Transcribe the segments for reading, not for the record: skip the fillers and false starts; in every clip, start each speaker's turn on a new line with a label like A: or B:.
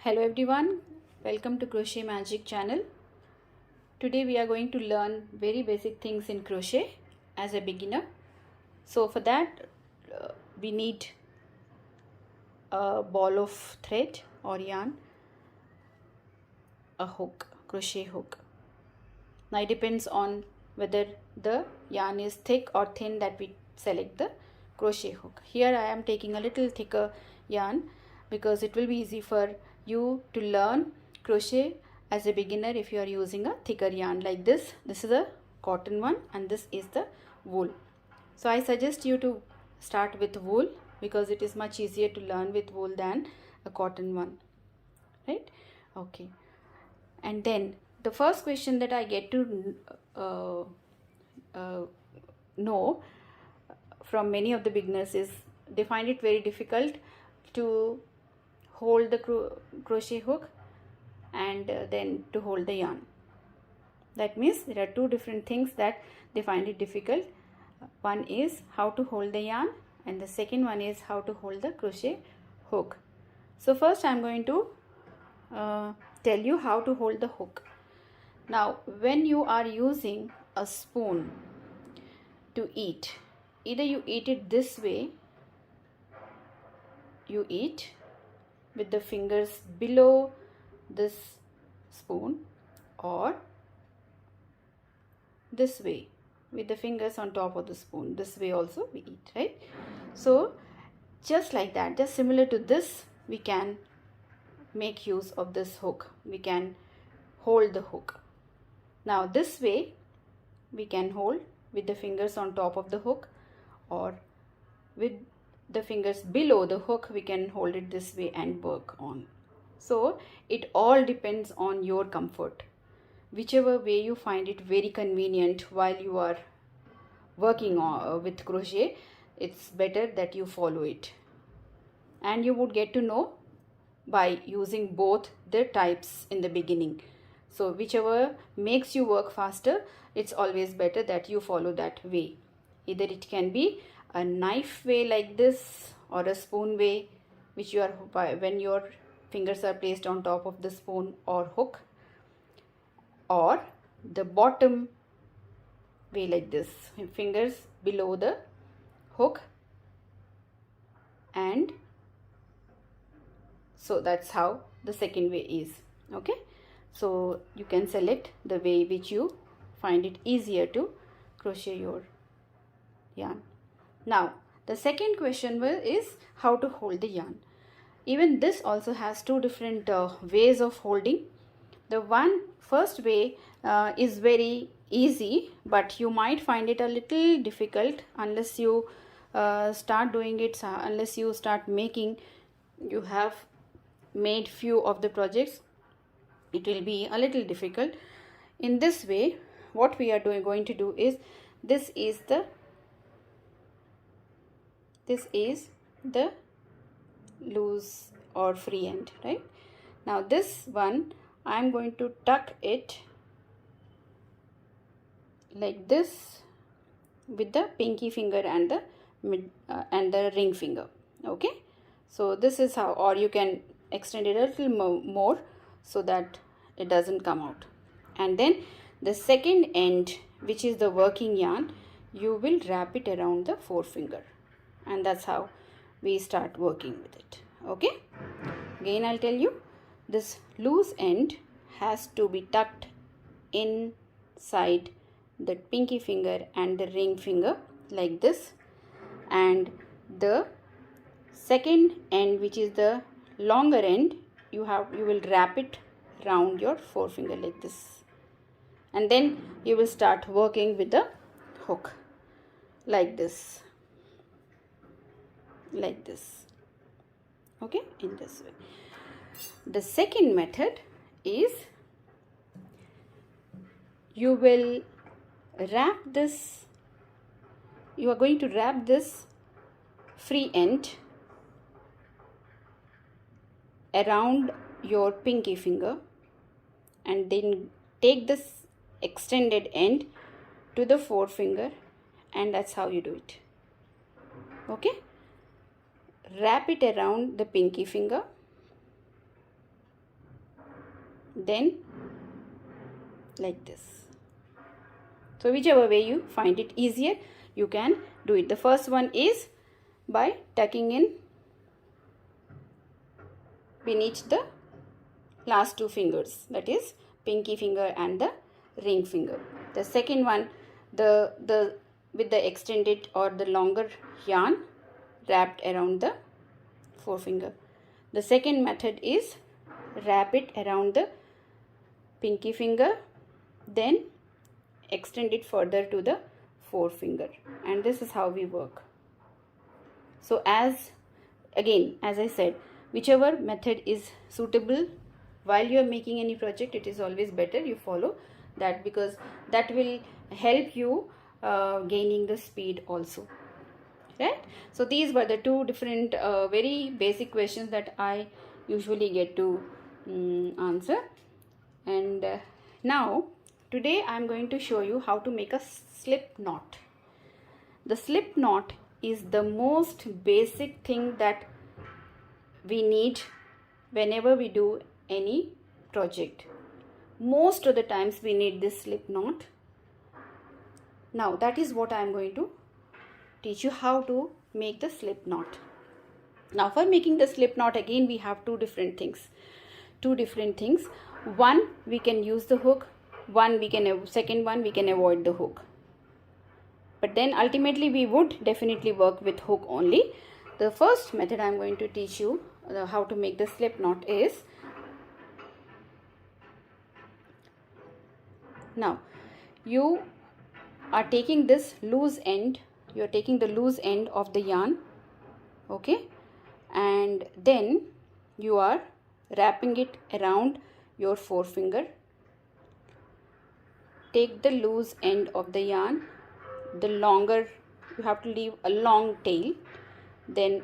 A: Hello everyone, welcome to Crochet Magic channel. Today we are going to learn very basic things in crochet as a beginner. So for that we need a ball of thread or yarn, a hook, crochet hook. Now it depends on whether the yarn is thick or thin that we select the crochet hook. Here I am taking a little thicker yarn because it will be easy for you to learn crochet as a beginner if you are using a thicker yarn like this. This is a cotton one and this is the wool. So I suggest you to start with wool because it is much easier to learn with wool than a cotton one, right? Okay. And then the first question that I get to know from many of the beginners is they find it very difficult to hold the crochet hook and then to hold the yarn. That means there are two different things that they find it difficult. One is how to hold the yarn and the second one is how to hold the crochet hook. So first I am going to tell you how to hold the hook. Now when you are using a spoon to eat, either you eat it this way, you eat with the fingers below this spoon, or this way with the fingers on top of the spoon. This way also we eat, right? So just like that, just similar to this, we can make use of this hook. We can hold the hook. Now this way we can hold with the fingers on top of the hook, or with the fingers below the hook we can hold it this way and work on. So it all depends on your comfort. Whichever way you find it very convenient while you are working with crochet, it's better that you follow it. And you would get to know by using both the types in the beginning. So whichever makes you work faster, it's always better that you follow that way. Either it can be a knife way like this, or a spoon way, which you are when your fingers are placed on top of the spoon or hook, or the bottom way like this, fingers below the hook, and so that's how the second way is. Okay, so you can select the way which you find it easier to crochet your yarn. Now the second question is how to hold the yarn. Even this also has two different ways of holding. The first way is very easy, but you might find it a little difficult unless you start doing it, unless you start making, you have made few of the projects, it will be a little difficult. In this way, what we are going to do is, this is the loose or free end, right? Now this one I am going to tuck it like this with the pinky finger and the ring finger. Okay, so this is how, or you can extend it a little more so that it doesn't come out. And then the second end, which is the working yarn, you will wrap it around the forefinger, and that's how we start working with it. Okay, again I'll tell you, this loose end has to be tucked inside the pinky finger and the ring finger like this, and the second end, which is the longer end, you will wrap it around your forefinger like this, and then you will start working with the hook like this, okay, in this way. The second method is, you will wrap this, you are going to wrap this free end around your pinky finger, and then take this extended end to the forefinger, and that's how you do it. Okay, wrap it around the pinky finger then like this. So whichever way you find it easier, you can do it. The first one is by tucking in beneath the last two fingers, that is pinky finger and the ring finger. The second one, with the extended or the longer yarn wrapped around the forefinger. The second method is wrap it around the pinky finger, then extend it further to the forefinger, and this is how we work. So as I said, whichever method is suitable while you are making any project, it is always better you follow that, because that will help you gaining the speed also, right? So these were the two different very basic questions that I usually get to answer. And now today I am going to show you how to make a slip knot. The slip knot is the most basic thing that we need whenever we do any project. Most of the times we need this slip knot. Now that is what I am going to teach you, how to make the slip knot. Now for making the slip knot, again we have two different things. One, we can use the hook. Second one, we can avoid the hook. But then ultimately we would definitely work with hook only. The first method I am going to teach you how to make the slip knot is, now you are taking this loose end, you are taking the loose end of the yarn, okay, and then you are wrapping it around your forefinger. Take the loose end of the yarn, the longer, you have to leave a long tail, then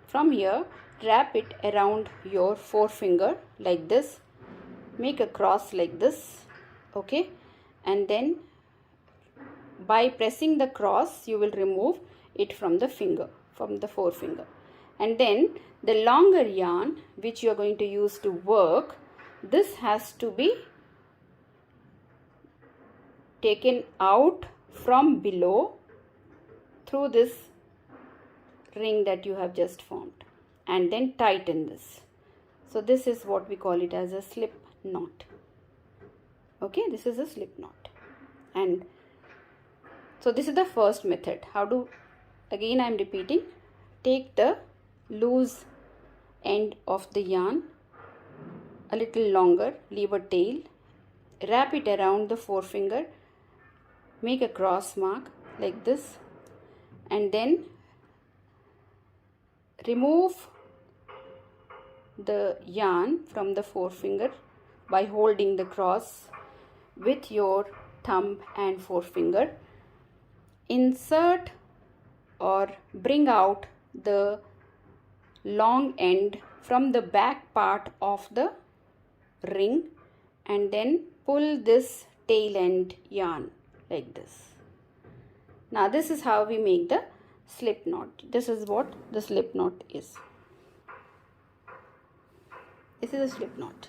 A: from here wrap it around your forefinger like this, make a cross like this, okay, and then by pressing the cross you will remove it from the forefinger, and then the longer yarn which you are going to use to work, this has to be taken out from below through this ring that you have just formed, and then tighten this. So this is what we call it as a slip knot. Okay, this is a slip knot. And so this is the first method. How do, again I am repeating, take the loose end of the yarn a little longer, leave a tail, wrap it around the forefinger, make a cross mark like this, and then remove the yarn from the forefinger by holding the cross with your thumb and forefinger. Insert or bring out the long end from the back part of the ring, and then pull this tail end yarn like this. Now this is how we make the slip knot. This is what the slip knot is. This is a slip knot.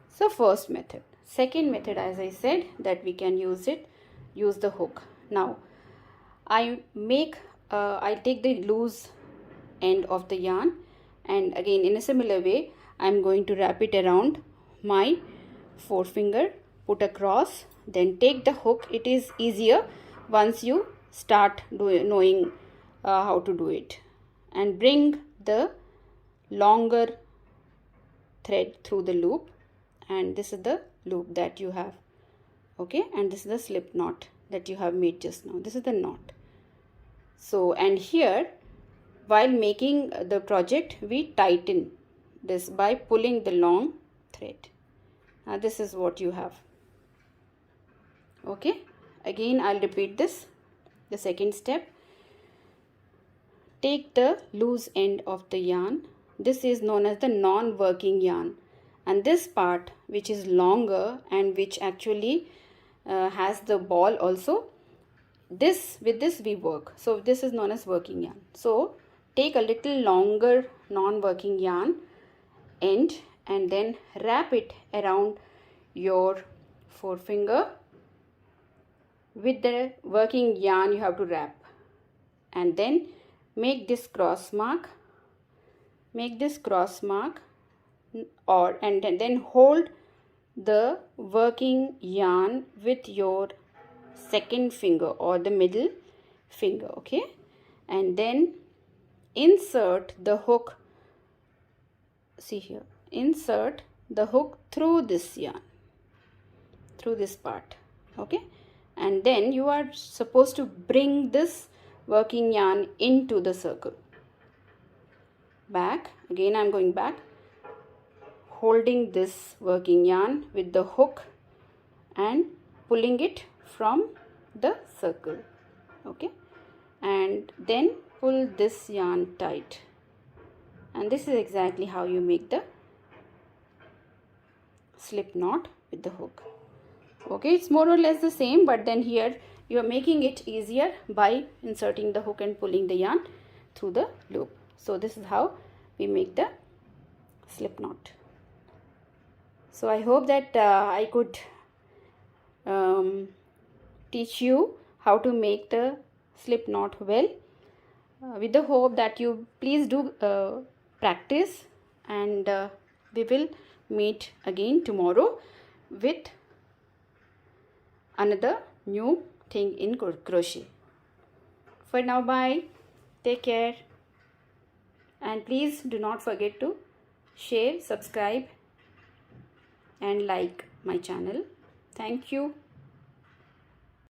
A: So first method. Second method, as I said, that we can use the hook. Now I take the loose end of the yarn, and again in a similar way I am going to wrap it around my forefinger, put a cross, then take the hook. It is easier once you start knowing how to do it, and bring the longer thread through the loop, and this is the loop that you have, okay, and this is the slip knot that you have made just now. This is the knot. So, and here while making the project we tighten this by pulling the long thread. Now this is what you have, okay. Again I'll repeat this. The second step, take the loose end of the yarn. This is known as the non-working yarn, and this part which is longer and which actually has the ball also, with this we work. So this is known as working yarn. So take a little longer non-working yarn end and then wrap it around your forefinger. With the working yarn you have to wrap, and then make this cross mark, and then hold the working yarn with your second finger or the middle finger, okay, and then insert the hook. See here, insert the hook through this yarn, through this part, okay, and then you are supposed to bring this working yarn into the circle. Back again, I'm going back, holding this working yarn with the hook and pulling it from the circle, okay, and then pull this yarn tight, and this is exactly how you make the slip knot with the hook. Okay, it's more or less the same, but then here you are making it easier by inserting the hook and pulling the yarn through the loop. So this is how we make the slip knot. So I hope that I could teach you how to make the slip knot well, with the hope that you please do practice, and we will meet again tomorrow with another new thing in crochet. For now, bye, take care, and please do not forget to share, subscribe and like my channel. Thank you.